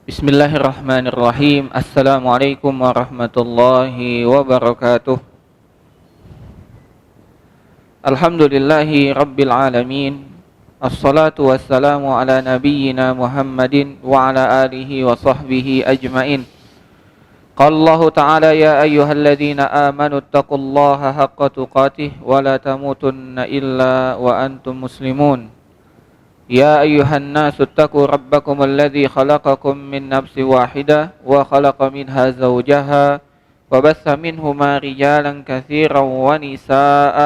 Bismillahirrahmanirrahim. Assalamualaikum warahmatullahi wabarakatuh. Alhamdulillahi rabbil alamin. Assalatu wassalamu ala nabiyyina Muhammadin wa ala alihi wa sahbihi ajmain. Qala Allah ta'ala ya ayyuhalladzina amanu taqullaha haqqa tuqatih wa la tamutunna illa wa antum muslimun. يا أيها الناس اتقوا ربكم الذي خلقكم من نفس واحدة وخلق منها زوجها وبث منهما رجالا كثيرا ونساء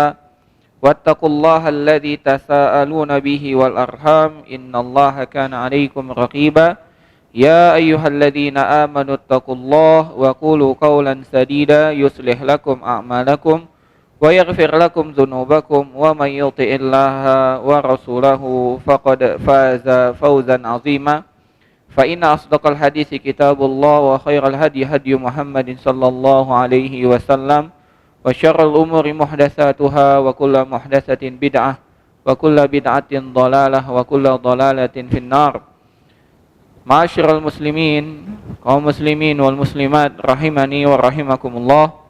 واتقوا الله الذي تساءلون به والأرحام إن الله كان عليكم رقيبا يا أيها الذين آمنوا اتقوا الله وقولوا قولا سديدا يصلح لكم أعمالكم ويغفر لكم ذنوبكم ومن يطع الله ورسوله فقد فاز فوزا عظيما فإن أصدق الحديث كتاب الله وخير الهدي هدي محمد صلى الله عليه وسلم وشر الأمور محدثاتها وكل محدثة بدعة وكل بدعة ضلالة وكل ضلالة في النار. Ma'asyiral muslimin, kaum muslimin wal muslimat rahimani wa rahimakumullah.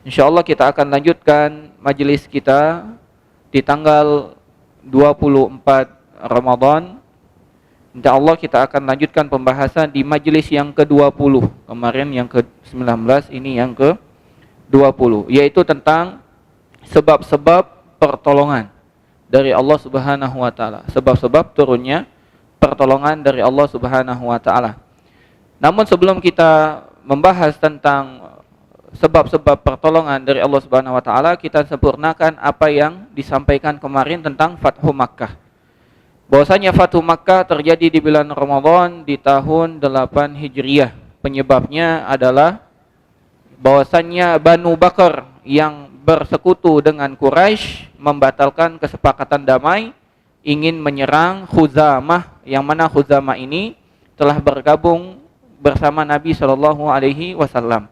Insyaallah kita akan lanjutkan majelis kita di tanggal 24 Ramadan. Insyaallah kita akan lanjutkan pembahasan di majelis yang ke-20. Kemarin yang ke-19, ini yang ke-20, yaitu tentang sebab-sebab pertolongan dari Allah Subhanahu wa taala. Sebab-sebab turunnya pertolongan dari Allah Subhanahu wa taala. Namun sebelum kita membahas tentang sebab-sebab pertolongan dari Allah Subhanahu wa taala, kita sempurnakan apa yang disampaikan kemarin tentang Fathu Makkah. Bahwasanya Fathu Makkah terjadi di bulan Ramadan di tahun 8 Hijriah. Penyebabnya adalah bahwasanya Banu Bakar yang bersekutu dengan Quraisy membatalkan kesepakatan damai, ingin menyerang Khuzamah, yang mana Khuzamah ini telah bergabung bersama Nabi Shallallahu alaihi wasallam.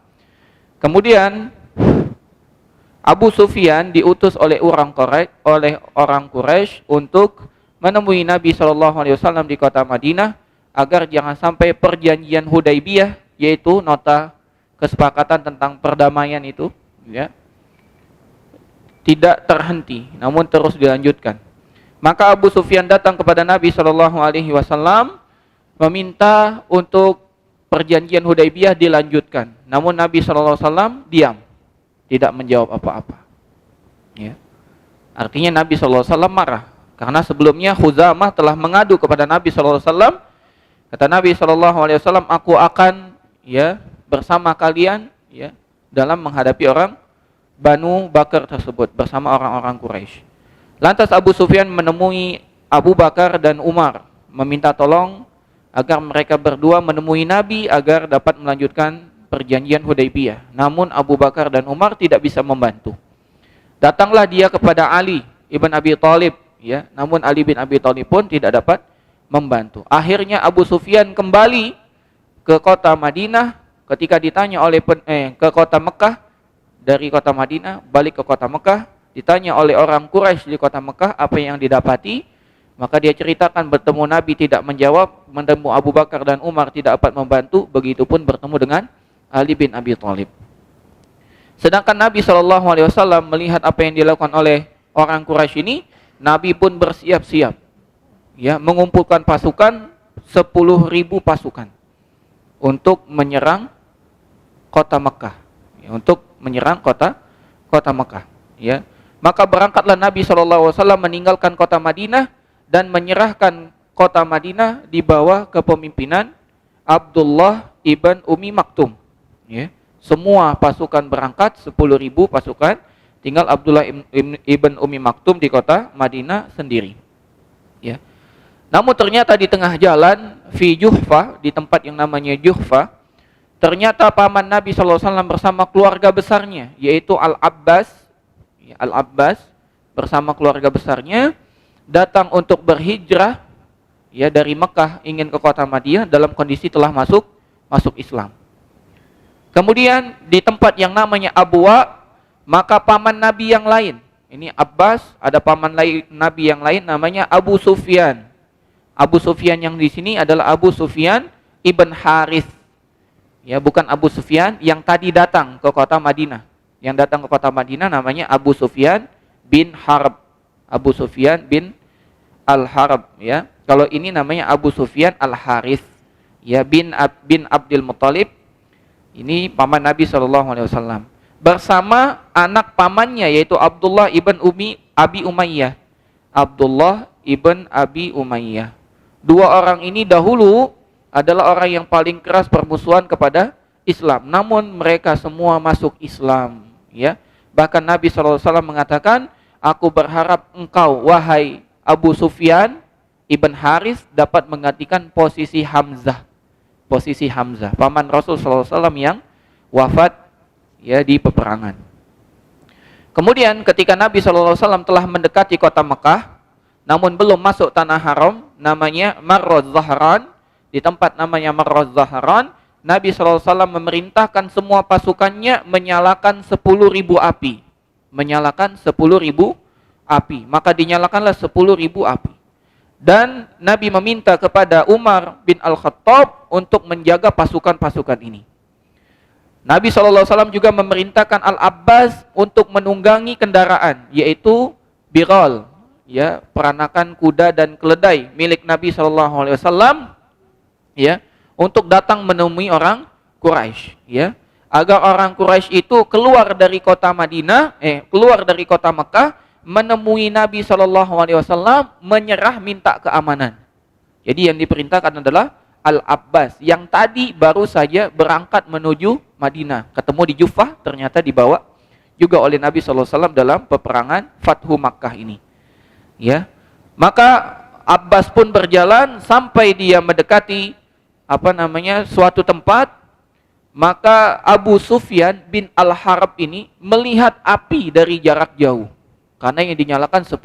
Kemudian Abu Sufyan diutus oleh orang Quraisy untuk menemui Nabi SAW di kota Madinah agar jangan sampai perjanjian Hudaibiyah, yaitu nota kesepakatan tentang perdamaian itu, ya, tidak terhenti, namun terus dilanjutkan. Maka Abu Sufyan datang kepada Nabi SAW meminta untuk perjanjian Hudaibiyah dilanjutkan. Namun Nabi SAW diam, tidak menjawab apa-apa. Ya. Artinya Nabi SAW marah, karena sebelumnya Khuzamah telah mengadu kepada Nabi SAW. Kata Nabi SAW, aku akan bersama kalian dalam menghadapi orang Banu Bakar tersebut bersama orang-orang Quraisy. Lantas Abu Sufyan menemui Abu Bakar dan Umar, meminta tolong agar mereka berdua menemui Nabi agar dapat melanjutkan perjanjian Hudaibiyah. Namun Abu Bakar dan Umar tidak bisa membantu. Datanglah dia kepada Ali ibn Abi Thalib, namun Ali bin Abi Thalib pun tidak dapat membantu. Akhirnya Abu Sufyan kembali ke kota Madinah. Ketika ditanya oleh ke kota Mekah, dari kota Madinah balik ke kota Mekah, ditanya oleh orang Quraisy di kota Mekah apa yang didapati. Maka dia ceritakan bertemu Nabi tidak menjawab, bertemu Abu Bakar dan Umar tidak dapat membantu, begitupun bertemu dengan Ali bin Abi Thalib. Sedangkan Nabi SAW melihat apa yang dilakukan oleh orang Quraisy ini, Nabi pun bersiap-siap, mengumpulkan pasukan 10.000 pasukan untuk menyerang kota Mekah, untuk menyerang kota Mekah. Maka berangkatlah Nabi SAW meninggalkan kota Madinah dan menyerahkan kota Madinah di bawah kepemimpinan Abdullah ibn Umi Maktum. Semua pasukan berangkat, 10.000 pasukan, tinggal Abdullah ibn Umi Maktum di kota Madinah sendiri. Namun ternyata di tengah jalan, fi Juhfa, di tempat yang namanya Juhfa, ternyata paman Nabi SAW bersama keluarga besarnya, yaitu Al-Abbas bersama keluarga besarnya datang untuk berhijrah dari Mekah ingin ke kota Madinah dalam kondisi telah masuk Islam. Kemudian di tempat yang namanya Abwa, maka paman Nabi yang lain, ini Abbas, ada paman Nabi yang lain namanya Abu Sufyan. Abu Sufyan yang di sini adalah Abu Sufyan ibn Harith. Ya, bukan Abu Sufyan yang tadi datang ke kota Madinah. Yang datang ke kota Madinah namanya Abu Sufyan bin Harb. Abu Sufyan bin Al-Harb, ya. Kalau ini namanya Abu Sufyan Al-Harith, ya, bin Abdul Muthalib. Ini paman Nabi SAW. Bersama anak pamannya yaitu Abdullah ibn Abi Umayyah. Abdullah ibn Abi Umayyah. Dua orang ini dahulu adalah orang yang paling keras permusuhan kepada Islam. Namun mereka semua masuk Islam, ya. Bahkan Nabi SAW mengatakan, aku berharap engkau, wahai Abu Sufyan ibn Harith, dapat menggantikan posisi Hamzah. Posisi Hamzah, paman Rasul SAW yang wafat, ya, di peperangan. Kemudian ketika Nabi SAW telah mendekati kota Mekah, namun belum masuk tanah haram, namanya Marraz Zahran. Di tempat namanya Marraz Zahran, Nabi SAW memerintahkan semua pasukannya menyalakan 10.000 api. Menyalakan 10.000 api. Maka dinyalakanlah 10.000 api. Dan Nabi meminta kepada Umar bin Al-Khattab untuk menjaga pasukan-pasukan ini. Nabi SAW juga memerintahkan Al-Abbas untuk menunggangi kendaraan, yaitu Biral, ya, peranakan kuda dan keledai milik Nabi SAW, ya, untuk datang menemui orang Quraisy, ya, agar orang Quraisy itu keluar dari kota Madinah, keluar dari kota Mekah, menemui Nabi SAW, menyerah minta keamanan. Jadi yang diperintahkan adalah Al-Abbas yang tadi baru saja berangkat menuju Madinah, ketemu di Juffah, ternyata dibawa juga oleh Nabi SAW dalam peperangan Fathu Makkah ini, ya. Maka Abbas pun berjalan sampai dia mendekati suatu tempat. Maka Abu Sufyan bin Al-Harb ini melihat api dari jarak jauh, karena yang dinyalakan 10.000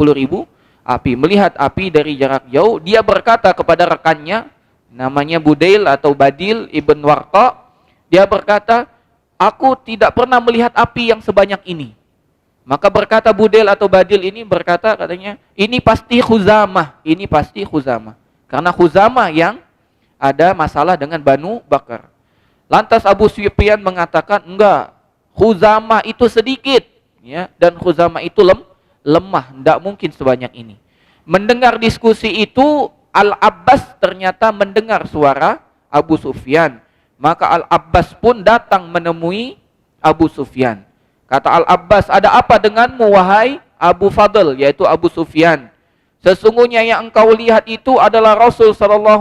api. Melihat api dari jarak jauh, dia berkata kepada rekannya, namanya Budail atau Badil ibn Warqa. Dia berkata, aku tidak pernah melihat api yang sebanyak ini. Maka berkata Budail atau Badil ini, berkata, katanya, ini pasti Khuzamah. Ini pasti Khuzamah. Karena Khuzamah yang ada masalah dengan Banu Bakar. Lantas Abu Sufyan mengatakan, enggak, Khuzamah itu sedikit, ya, dan Khuzamah itu lemah, tidak mungkin sebanyak ini. Mendengar diskusi itu, Al-Abbas ternyata mendengar suara Abu Sufyan. Maka Al-Abbas pun datang menemui Abu Sufyan. Kata Al-Abbas, ada apa denganmu wahai Abu Fadl, yaitu Abu Sufyan? Sesungguhnya yang engkau lihat itu adalah Rasul SAW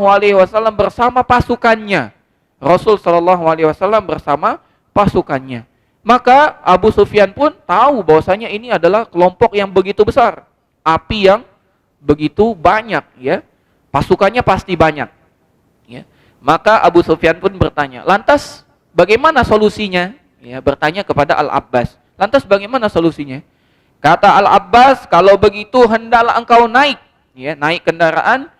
bersama pasukannya. Rasul SAW bersama pasukannya. Maka Abu Sufyan pun tahu bahwasanya ini adalah kelompok yang begitu besar, api yang begitu banyak, ya. Pasukannya pasti banyak, ya. Maka Abu Sufyan pun bertanya, lantas bagaimana solusinya? Ya, bertanya kepada Al-Abbas, lantas bagaimana solusinya? Kata Al-Abbas, kalau begitu hendaklah engkau naik, ya, naik kendaraan,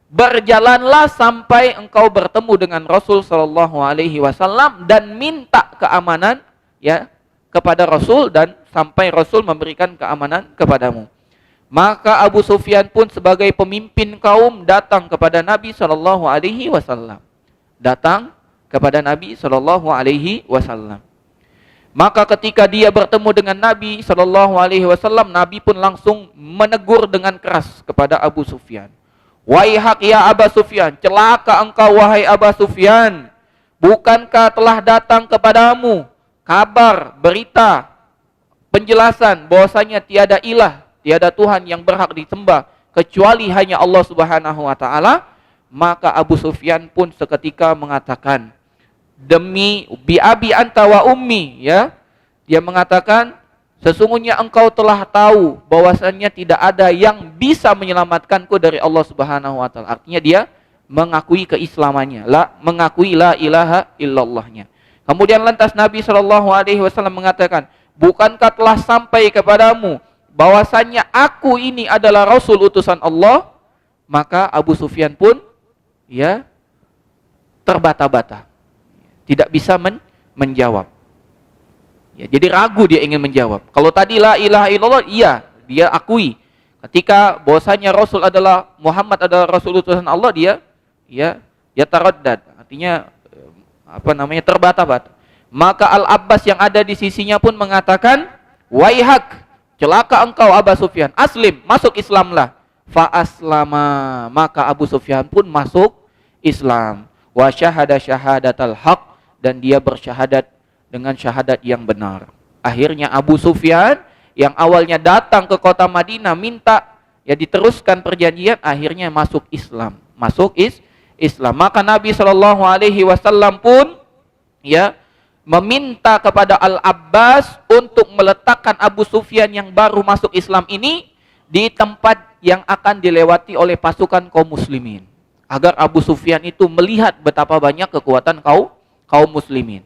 berjalanlah sampai engkau bertemu dengan Rasul SAW dan minta keamanan, ya, kepada Rasul, dan sampai Rasul memberikan keamanan kepadamu. Maka Abu Sufyan pun sebagai pemimpin kaum datang kepada Nabi SAW. Datang kepada Nabi SAW. Maka ketika dia bertemu dengan Nabi SAW, Nabi pun langsung menegur dengan keras kepada Abu Sufyan. Waihak ya Aba Sufyan, celaka engkau wahai Aba Sufyan. Bukankah telah datang kepadamu kabar, berita, penjelasan bahwasanya tiada ilah, tiada Tuhan yang berhak disembah kecuali hanya Allah Subhanahu wa taala? Maka Abu Sufyan pun seketika mengatakan, demi bi abi anta wa ummi, ya. Dia mengatakan, sesungguhnya engkau telah tahu bahwasanya tidak ada yang bisa menyelamatkanku dari Allah Subhanahu wa taala. Artinya dia mengakui keislamannya, mengakui la ilaha illallahnya. Kemudian lantas Nabi SAW mengatakan, bukankah telah sampai kepadamu bahwasanya aku ini adalah Rasul utusan Allah? Maka Abu Sufyan pun, ya, terbata-bata, tidak bisa menjawab. Ya, jadi ragu dia ingin menjawab. Kalau tadi la ilaha illallah, iya, dia akui. Ketika bahwasanya Rasul adalah Muhammad adalah Rasul utusan Allah, dia taraddad. Artinya artinya terbata-bata. Maka Al-Abbas yang ada di sisinya pun mengatakan, waihak, celaka engkau Abu Sufyan, aslim, masuk Islamlah. Fa aslama, maka Abu Sufyan pun masuk Islam. Wa syahada syahadatal haq, dan dia bersyahadat dengan syahadat yang benar. Akhirnya Abu Sufyan yang awalnya datang ke kota Madinah minta ya diteruskan perjanjian, akhirnya masuk Islam. Islam. Maka Nabi Shallallahu Alaihi Wasallam pun ya meminta kepada Al-Abbas untuk meletakkan Abu Sufyan yang baru masuk Islam ini di tempat yang akan dilewati oleh pasukan kaum muslimin, agar Abu Sufyan itu melihat betapa banyak kekuatan kaum muslimin.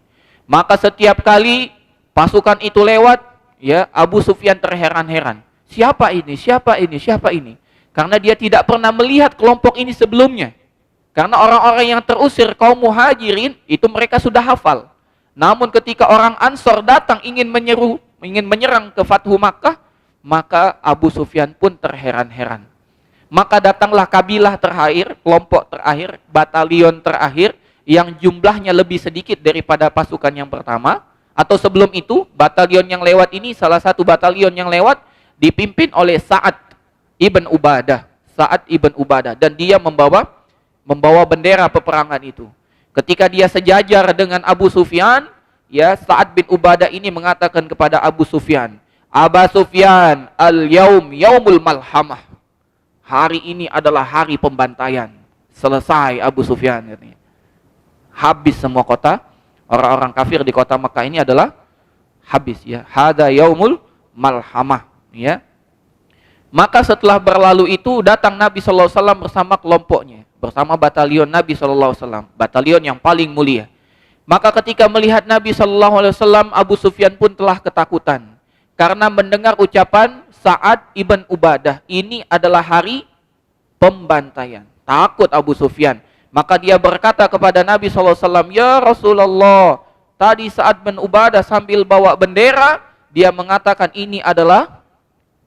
Maka setiap kali pasukan itu lewat, ya Abu Sufyan terheran-heran. Siapa ini? Siapa ini? Siapa ini? Karena dia tidak pernah melihat kelompok ini sebelumnya. Karena orang-orang yang terusir kaum muhajirin itu mereka sudah hafal. Namun ketika orang Ansor datang ingin menyerang ke Fathu Makkah, maka Abu Sufyan pun terheran-heran. Maka datanglah kabilah terakhir, kelompok terakhir, batalion terakhir yang jumlahnya lebih sedikit daripada pasukan yang pertama. Atau sebelum itu, batalion yang lewat ini, salah satu batalion yang lewat dipimpin oleh Sa'ad ibn Ubadah. Sa'ad ibn Ubadah, dan dia membawa bendera peperangan itu. Ketika dia sejajar dengan Abu Sufyan, ya Sa'ad bin Ubadah ini mengatakan kepada Abu Sufyan, Aba Sufyan, al-yaum yaumul malhamah. Hari ini adalah hari pembantaian. Selesai Abu Sufyan. Habis semua kota. Orang-orang kafir di kota Makkah ini adalah habis, ya. Hada yaumul malhamah, ya. Maka setelah berlalu itu datang Nabi sallallahu alaihi wasallam bersama kelompoknya, bersama batalion Nabi sallallahu alaihi wasallam, batalion yang paling mulia. Maka ketika melihat Nabi sallallahu alaihi wasallam, Abu Sufyan pun telah ketakutan karena mendengar ucapan Sa'ad ibn Ubadah, ini adalah hari pembantaian. Takut Abu Sufyan. Maka dia berkata kepada Nabi SAW, ya Rasulullah, tadi Sa'ad bin Ubadah sambil bawa bendera, dia mengatakan ini adalah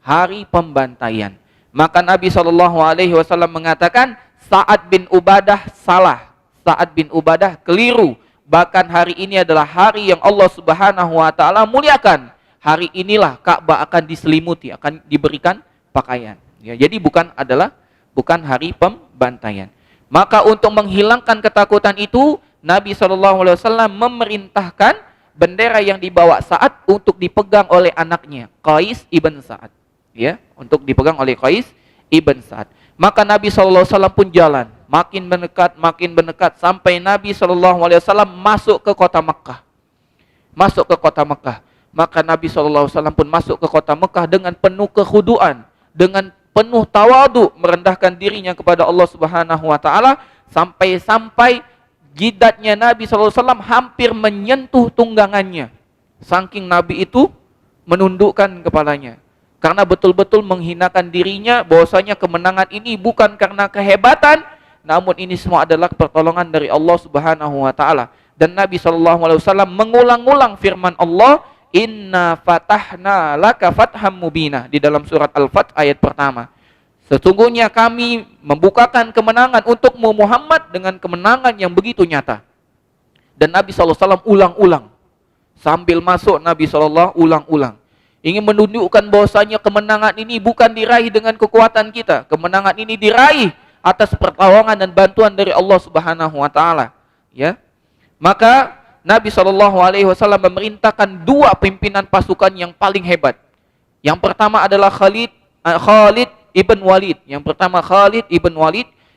hari pembantaian. Maka Nabi SAW mengatakan, Sa'ad bin Ubadah salah, Sa'ad bin Ubadah keliru. Bahkan hari ini adalah hari yang Allah Subhanahu Wa Taala muliakan. Hari inilah Ka'bah akan diselimuti, akan diberikan pakaian. Ya, jadi bukan hari pembantaian. Maka untuk menghilangkan ketakutan itu, Nabi SAW memerintahkan bendera yang dibawa Sa'ad untuk dipegang oleh anaknya, Qais ibn Sa'ad. Ya, untuk dipegang oleh Qais ibn Sa'ad. Maka Nabi SAW pun jalan, makin mendekat, sampai Nabi SAW masuk ke kota Mekah. Maka Nabi SAW pun masuk ke kota Mekah dengan penuh kekhuduan, dengan penuh tawadu, merendahkan dirinya kepada Allah Subhanahu Wa Taala, sampai jidatnya Nabi SAW hampir menyentuh tunggangannya. Saking Nabi itu menundukkan kepalanya, karena betul-betul menghinakan dirinya, bahwasanya kemenangan ini bukan karena kehebatan, namun ini semua adalah pertolongan dari Allah Subhanahu Wa Taala. Dan Nabi SAW mengulang-ulang firman Allah, Inna fatahna laka fatham mubina, di dalam surat Al-Fath ayat pertama. Sesungguhnya kami membukakan kemenangan untukmu Muhammad dengan kemenangan yang begitu nyata. Dan Nabi SAW ulang-ulang. Sambil masuk Nabi SAW ulang-ulang. Ingin menunjukkan bahwasanya kemenangan ini bukan diraih dengan kekuatan kita. Kemenangan ini diraih atas pertolongan dan bantuan dari Allah Subhanahu Wa Taala. Ya, maka Nabi SAW memerintahkan dua pimpinan pasukan yang paling hebat. Yang pertama adalah Khalid ibn Walid.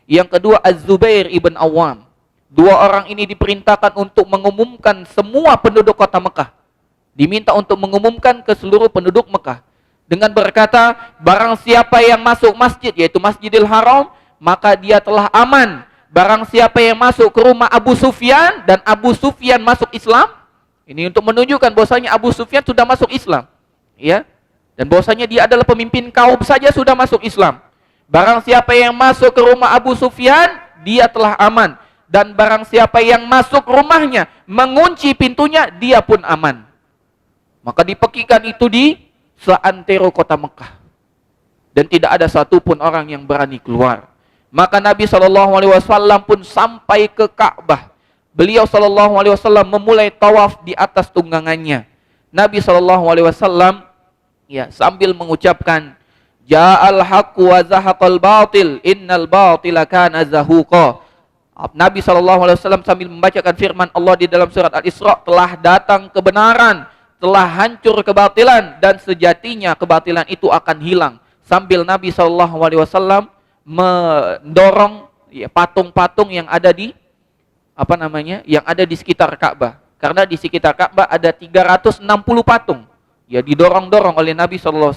Yang kedua Az-Zubair ibn Awam. Dua orang ini diperintahkan untuk mengumumkan semua penduduk kota Mekah. Diminta untuk mengumumkan ke seluruh penduduk Mekah. Dengan berkata, barang siapa yang masuk masjid, yaitu Masjidil Haram, maka dia telah aman. Barang siapa yang masuk ke rumah Abu Sufyan dan Abu Sufyan masuk Islam, ini untuk menunjukkan bahwasanya Abu Sufyan sudah masuk Islam, ya. Dan bahwasanya dia adalah pemimpin kaum saja sudah masuk Islam. Barang siapa yang masuk ke rumah Abu Sufyan, dia telah aman. Dan barang siapa yang masuk rumahnya, mengunci pintunya, dia pun aman. Maka dipekikan itu di seantero kota Mekah. Dan tidak ada satupun orang yang berani keluar. Maka Nabi SAW pun sampai ke Ka'bah. beliau sallallahu alaihi wasallam memulai tawaf di atas tunggangannya. Nabi sallallahu alaihi wasallam ya sambil mengucapkan ja'al haqqu wa zahaqal batil innal batila kana zahuqa. Nabi SAW sambil membacakan firman Allah di dalam surat Al-Isra, telah datang kebenaran, telah hancur kebatilan, dan sejatinya kebatilan itu akan hilang. Sambil Nabi SAW mendorong ya, patung-patung yang ada di yang ada di sekitar Ka'bah. Karena di sekitar Ka'bah ada 360 patung. Ya didorong-dorong oleh Nabi SAW.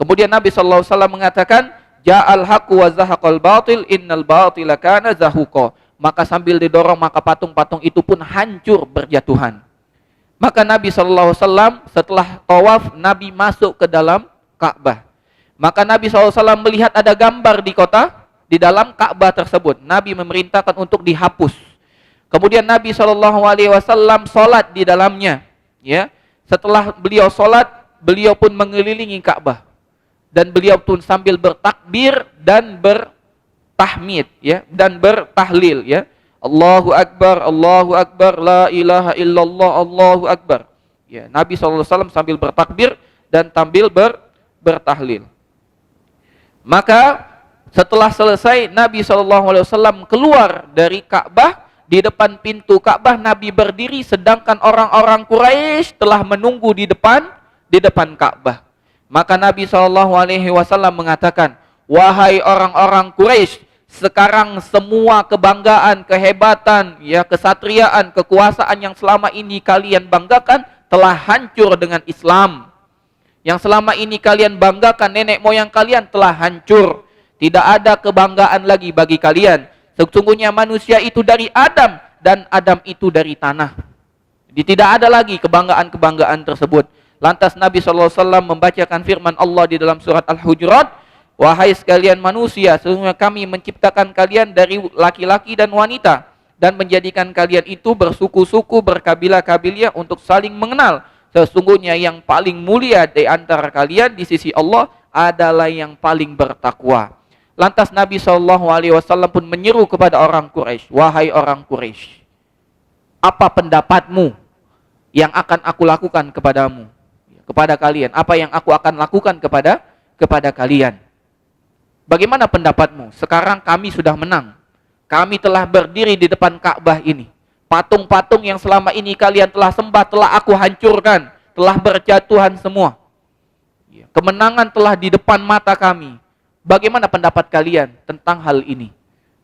Kemudian Nabi SAW mengatakan ja'al haqqu wa zahaqal batil innal batila kana zahuqa. Maka sambil didorong maka patung-patung itu pun hancur berjatuhan. Maka Nabi SAW setelah tawaf, Nabi masuk ke dalam Ka'bah. Maka Nabi SAW melihat ada gambar di dalam Ka'bah tersebut. Nabi memerintahkan untuk dihapus. Kemudian Nabi SAW sholat di dalamnya. Ya, setelah beliau sholat, beliau pun mengelilingi Ka'bah. Dan beliau pun sambil bertakbir dan bertahmid ya dan bertahlil ya. Allahu akbar, la ilaha illallah, Allahu akbar. Ya, Nabi SAW sambil bertakbir dan sambil bertahlil. Maka setelah selesai Nabi SAW keluar dari Ka'bah. Di depan pintu Ka'bah Nabi berdiri, sedangkan orang-orang Quraisy telah menunggu di depan Ka'bah. Maka Nabi SAW mengatakan, wahai orang-orang Quraisy, sekarang semua kebanggaan, kehebatan, ya kesatriaan, kekuasaan yang selama ini kalian banggakan telah hancur dengan Islam. Yang selama ini kalian banggakan nenek moyang kalian telah hancur. Tidak ada kebanggaan lagi bagi kalian. Sesungguhnya manusia itu dari Adam dan Adam itu dari tanah. Jadi tidak ada lagi kebanggaan-kebanggaan tersebut. Lantas Nabi SAW membacakan firman Allah di dalam surat Al-Hujurat, wahai sekalian manusia, sesungguhnya kami menciptakan kalian dari laki-laki dan wanita dan menjadikan kalian itu bersuku-suku, berkabilah-kabilah untuk saling mengenal. Sesungguhnya yang paling mulia di antara kalian di sisi Allah adalah yang paling bertakwa. Lantas Nabi SAW pun menyeru kepada orang Quraisy, wahai orang Quraisy, apa pendapatmu yang akan aku lakukan kepadamu? Kepada kalian, apa yang aku akan lakukan kepada kalian? Bagaimana pendapatmu? Sekarang kami sudah menang. Kami telah berdiri di depan Ka'bah ini. Patung-patung yang selama ini kalian telah sembah telah aku hancurkan, telah berjatuhan semua. Kemenangan telah di depan mata kami. Bagaimana pendapat kalian tentang hal ini?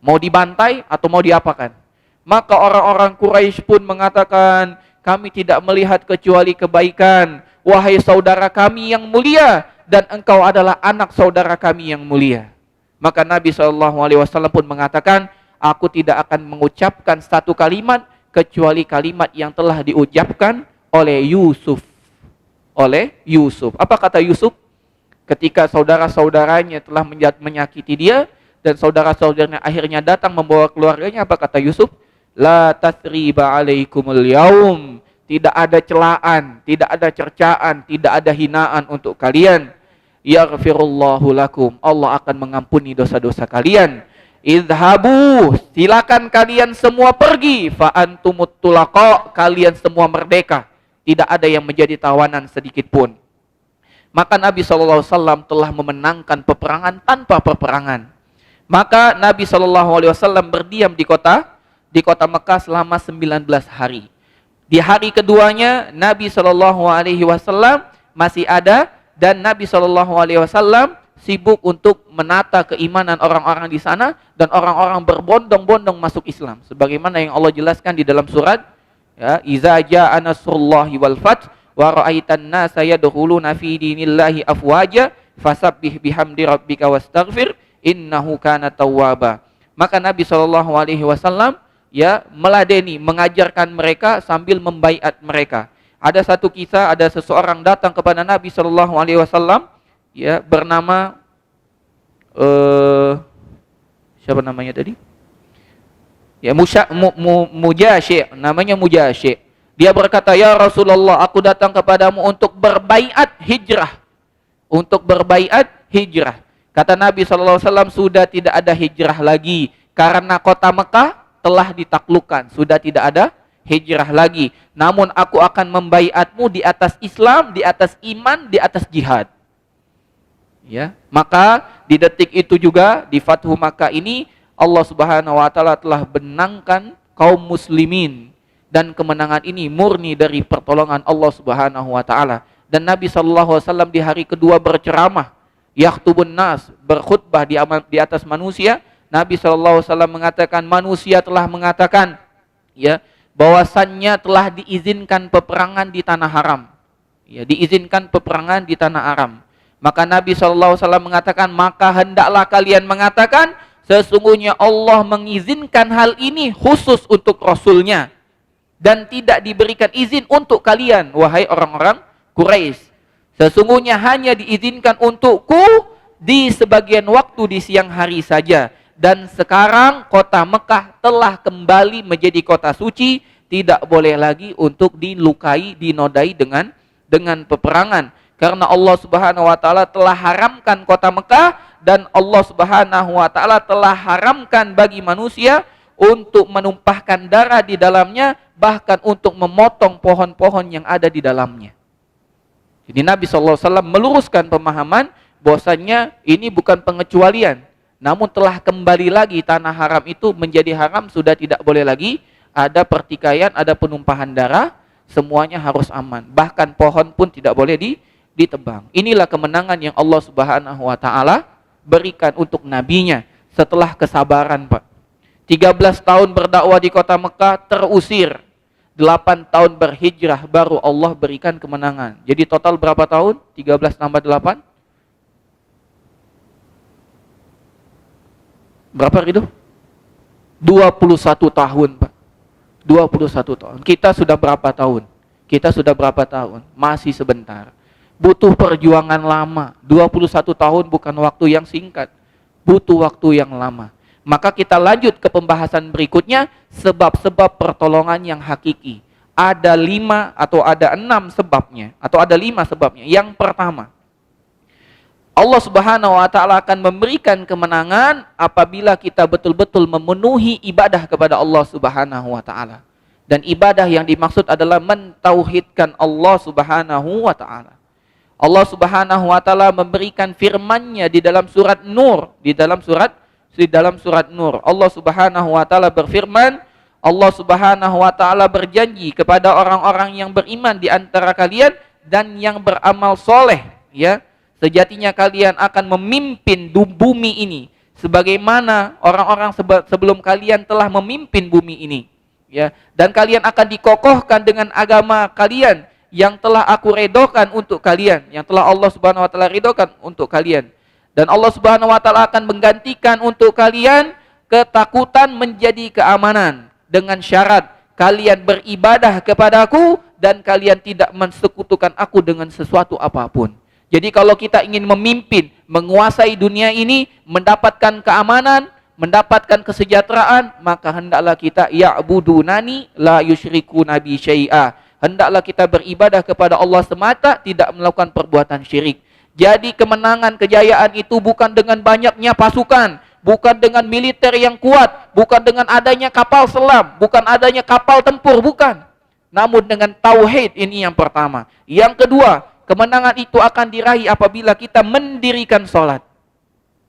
Mau dibantai atau mau diapakan? Maka orang-orang Quraisy pun mengatakan, kami tidak melihat kecuali kebaikan. Wahai saudara kami yang mulia, dan engkau adalah anak saudara kami yang mulia. Maka Nabi SAW pun mengatakan, aku tidak akan mengucapkan satu kalimat kecuali kalimat yang telah diucapkan oleh Yusuf. Apa kata Yusuf? Ketika saudara-saudaranya telah menyakiti dia, dan saudara-saudaranya akhirnya datang membawa keluarganya, apa kata Yusuf? La tathriba alaikumul yaum. Tidak ada celaan, tidak ada cercaan, tidak ada hinaan untuk kalian. Yaghfirullahu lakum. Allah akan mengampuni dosa-dosa kalian. Idhabu, silakan kalian semua pergi. Fa antumut tulaqa, kalian semua merdeka. Tidak ada yang menjadi tawanan sedikit pun. Maka Nabi SAW telah memenangkan peperangan tanpa peperangan. Maka Nabi SAW berdiam di kota Mekah selama 19 hari. Di hari keduanya Nabi SAW masih ada, dan Nabi SAW sibuk untuk menata keimanan orang-orang di sana, dan orang-orang berbondong-bondong masuk Islam. Sebagaimana yang Allah jelaskan di dalam surat, ya, Iza ja'a nasrullahi wal fath wa ra'aitan nasa yadkhuluna fi dinillahi afwaja fasabbih bihamdi rabbika wastaghfir innahu kana tawwaba. Maka Nabi SAW ya meladeni, mengajarkan mereka sambil membaiat mereka. Ada satu kisah, ada seseorang datang kepada Nabi SAW, ya bernama siapa namanya tadi? Ya Mujasyi, namanya Mujasyi. Dia berkata, ya Rasulullah, aku datang kepadamu untuk berbaiat hijrah. Untuk berbaiat hijrah. Kata Nabi SAW, sudah tidak ada hijrah lagi. Karena kota Mekah telah ditaklukkan, sudah tidak ada hijrah lagi. Namun aku akan membaiatmu di atas Islam, di atas iman, di atas jihad. Ya, maka di detik itu juga di Fathu Makkah ini Allah Subhanahu wa taala telah benangkan kaum muslimin, dan kemenangan ini murni dari pertolongan Allah Subhanahu wa taala. Dan Nabi sallallahu alaihi wasallam di hari kedua berceramah, yakhtubun nas, berkhutbah di atas manusia. Nabi sallallahu alaihi wasallam mengatakan, manusia telah mengatakan ya bahwasannya telah diizinkan peperangan di tanah haram. Ya, diizinkan peperangan di tanah haram. Maka Nabi sallallahu alaihi wasallam mengatakan, maka hendaklah kalian mengatakan, sesungguhnya Allah mengizinkan hal ini khusus untuk Rasulnya, dan tidak diberikan izin untuk kalian, wahai orang-orang Quraisy. Sesungguhnya hanya diizinkan untukku di sebagian waktu di siang hari saja. Dan sekarang kota Mekah telah kembali menjadi kota suci, tidak boleh lagi untuk dilukai, dinodai dengan peperangan. Karena Allah Subhanahu wa taala telah haramkan kota Mekah, dan Allah Subhanahu wa taala telah haramkan bagi manusia untuk menumpahkan darah di dalamnya, bahkan untuk memotong pohon-pohon yang ada di dalamnya. Jadi Nabi SAW meluruskan pemahaman bahwasanya ini bukan pengecualian, namun telah kembali lagi tanah haram itu menjadi haram, sudah tidak boleh lagi ada pertikaian, ada penumpahan darah, semuanya harus aman. Bahkan pohon pun tidak boleh ditebang. Inilah kemenangan yang Allah Subhanahu wa taala berikan untuk nabinya setelah kesabaran, Pak. 13 tahun berdakwah di kota Mekah, terusir. 8 tahun berhijrah, baru Allah berikan kemenangan. Jadi total berapa tahun? 13 tambah 8? Berapa itu? 21 tahun, Pak. 21 tahun. Kita sudah berapa tahun? Kita sudah berapa tahun? Masih sebentar. Butuh perjuangan lama. 21 tahun bukan waktu yang singkat. Butuh waktu yang lama. Maka kita lanjut ke pembahasan berikutnya, sebab-sebab pertolongan yang hakiki. Ada 5 atau ada 6 sebabnya, atau ada 5 sebabnya. Yang pertama, Allah Subhanahu wa taala akan memberikan kemenangan apabila kita betul-betul memenuhi ibadah kepada Allah Subhanahu wa taala. Dan ibadah yang dimaksud adalah mentauhidkan Allah Subhanahu wa taala. Allah Subhanahu wa taala memberikan firman-Nya di dalam surat Nur, di dalam surat Nur. Allah Subhanahu wa taala berfirman, Allah Subhanahu wa taala berjanji kepada orang-orang yang beriman di antara kalian dan yang beramal soleh, ya. Sejatinya kalian akan memimpin bumi ini sebagaimana orang-orang sebelum kalian telah memimpin bumi ini, ya. Dan kalian akan dikokohkan dengan agama kalian yang telah aku redokan untuk kalian, yang telah Allah Subhanahu wa taala redokan untuk kalian. Dan Allah Subhanahu wa taala akan menggantikan untuk kalian ketakutan menjadi keamanan dengan syarat kalian beribadah kepadaku dan kalian tidak mensekutukan aku dengan sesuatu apapun. Jadi kalau kita ingin memimpin, menguasai dunia ini, mendapatkan keamanan, mendapatkan kesejahteraan, maka hendaklah kita ya'budunani la yusyriku nabi syai'a. Hendaklah kita beribadah kepada Allah semata, tidak melakukan perbuatan syirik. Jadi kemenangan, kejayaan itu bukan dengan banyaknya pasukan, bukan dengan militer yang kuat, bukan dengan adanya kapal selam, bukan adanya kapal tempur, bukan. Namun dengan tauhid, ini yang pertama. Yang kedua, kemenangan itu akan diraih apabila kita mendirikan sholat.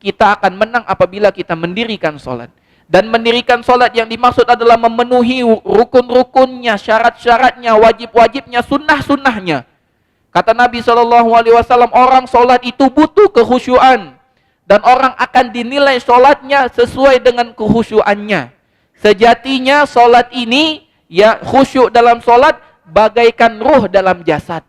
Kita akan menang apabila kita mendirikan sholat. Dan mendirikan sholat yang dimaksud adalah memenuhi rukun-rukunnya, syarat-syaratnya, wajib-wajibnya, sunnah-sunnahnya. Kata Nabi SAW, orang sholat itu butuh kekhusyuan. Dan orang akan dinilai sholatnya sesuai dengan kekhusyuannya. Sejatinya sholat ini, ya, khusyuk dalam sholat bagaikan ruh dalam jasad.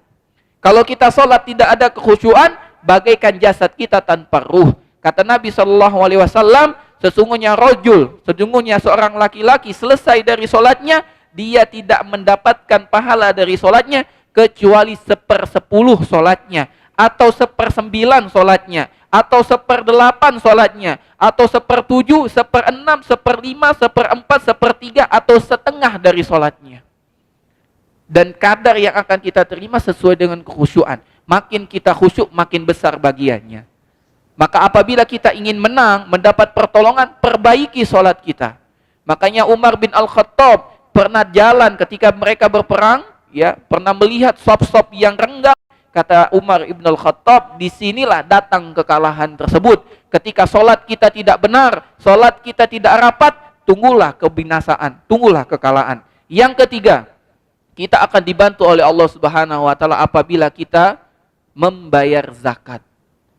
Kalau kita sholat tidak ada kekhusyuan, bagaikan jasad kita tanpa ruh. Kata Nabi SAW, sesungguhnya seorang laki-laki selesai dari sholatnya, dia tidak mendapatkan pahala dari sholatnya, kecuali 1/10 sholatnya, atau 1/9 sholatnya, atau 1/8 sholatnya, atau 1/7, 1/6, 1/5, 1/4, 1/3, atau setengah dari sholatnya. Dan kadar yang akan kita terima sesuai dengan kekhusyuan. Makin kita khusyuk, makin besar bagiannya. Maka apabila kita ingin menang, mendapat pertolongan, perbaiki sholat kita. Makanya Umar bin Al-Khattab pernah jalan ketika mereka berperang, ya, pernah melihat sop-sop yang renggang. Kata Umar ibn Al-Khattab, disinilah datang kekalahan tersebut. Ketika solat kita tidak benar, solat kita tidak rapat, tunggulah kebinasaan, tunggulah kekalahan. Yang ketiga, kita akan dibantu oleh Allah Subhanahu wa taala apabila kita membayar zakat.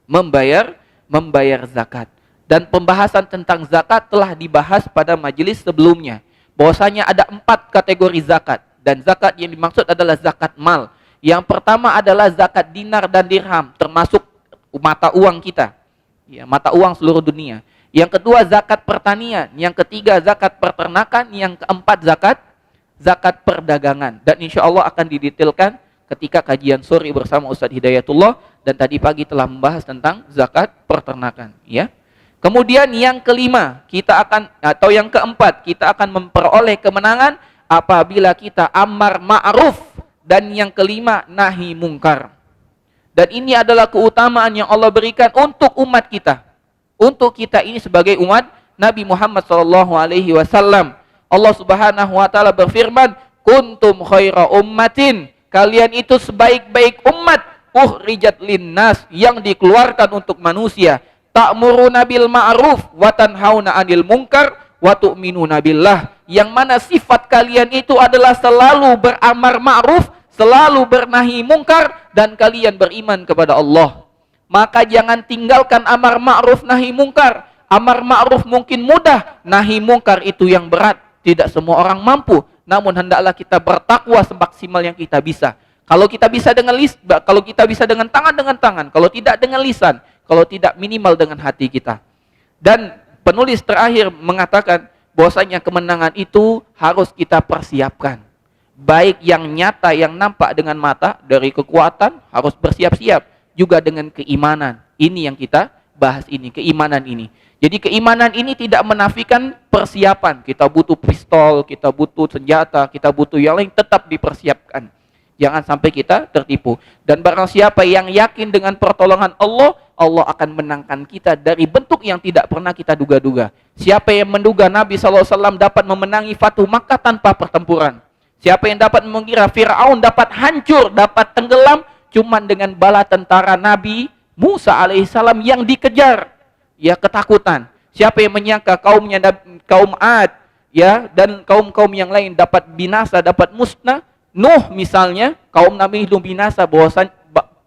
Membayar zakat. Dan pembahasan tentang zakat telah dibahas pada majelis sebelumnya. Bahwasanya ada 4 kategori zakat, dan zakat yang dimaksud adalah zakat mal. Yang pertama adalah zakat dinar dan dirham, termasuk mata uang kita, ya, mata uang seluruh dunia. Yang kedua zakat pertanian, yang ketiga zakat peternakan, yang keempat zakat perdagangan. Dan insya Allah akan didetailkan ketika kajian sore bersama Ustadz Hidayatullah, dan tadi pagi telah membahas tentang zakat peternakan. Ya. Kemudian yang kelima, yang keempat, kita akan memperoleh kemenangan apabila kita amar ma'ruf, dan yang kelima nahi mungkar. Dan ini adalah keutamaan yang Allah berikan untuk umat kita. Untuk kita ini sebagai umat Nabi Muhammad SAW. Allah Subhanahu wa taala berfirman, "Kuntum khaira ummatin." Kalian itu sebaik-baik umat, ukhrijat linnas, yang dikeluarkan untuk manusia. Ta'muruna bil ma'ruf wa tanhauna 'anil munkar wa tu'minuna billah. Yang mana sifat kalian itu adalah selalu beramar ma'ruf, selalu bernahi mungkar, dan kalian beriman kepada Allah. Maka jangan tinggalkan amar ma'ruf nahi mungkar. Amar ma'ruf mungkin mudah, nahi mungkar itu yang berat. Tidak semua orang mampu, namun hendaklah kita bertakwa semaksimal yang kita bisa. Kalau kita bisa dengan tangan, kalau tidak dengan lisan, kalau tidak minimal dengan hati kita. Dan penulis terakhir mengatakan bahwasanya kemenangan itu harus kita persiapkan. Baik yang nyata, yang nampak dengan mata, dari kekuatan harus bersiap-siap, juga dengan keimanan. Ini yang kita bahas ini, keimanan ini. Jadi keimanan ini tidak menafikan persiapan. Kita butuh pistol, kita butuh senjata, kita butuh yang lain, tetap dipersiapkan. Jangan sampai kita tertipu. Dan barang siapa yang yakin dengan pertolongan Allah, Allah akan menangkan kita dari bentuk yang tidak pernah kita duga-duga. Siapa yang menduga Nabi SAW dapat memenangi Fatuh Makkah tanpa pertempuran? Siapa yang dapat mengira Fir'aun dapat hancur, dapat tenggelam cuman dengan bala tentara Nabi Musa alaihissalam yang dikejar? Ya, ketakutan. Siapa yang menyangka kaum Ad, ya, dan kaum-kaum yang lain dapat binasa, dapat musnah? Nuh misalnya, kaum Nabi Nuh binasa,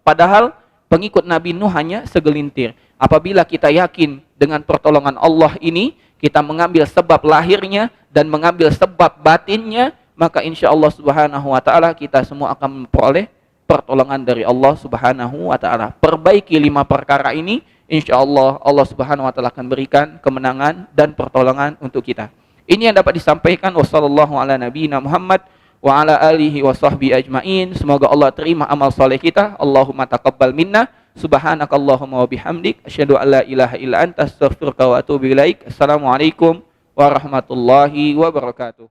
padahal pengikut Nabi Nuh hanya segelintir. Apabila kita yakin dengan pertolongan Allah ini, kita mengambil sebab lahirnya dan mengambil sebab batinnya, maka insya Allah Subhanahu wa ta'ala kita semua akan memperoleh pertolongan dari Allah Subhanahu wa ta'ala. Perbaiki 5 perkara ini, insya Allah Allah Subhanahu wa ta'ala akan berikan kemenangan dan pertolongan untuk kita. Ini yang dapat disampaikan. Wassallallahu ala nabiyina Muhammad wa ala alihi wa sahbihi ajma'in. Semoga Allah terima amal soleh kita. Allahumma taqabbal minna. Subhanakallahumma wa bihamdik, asyhadu an la ilaha illa anta, astaghfiruka wa atubu ilaik. Assalamualaikum warahmatullahi wabarakatuh.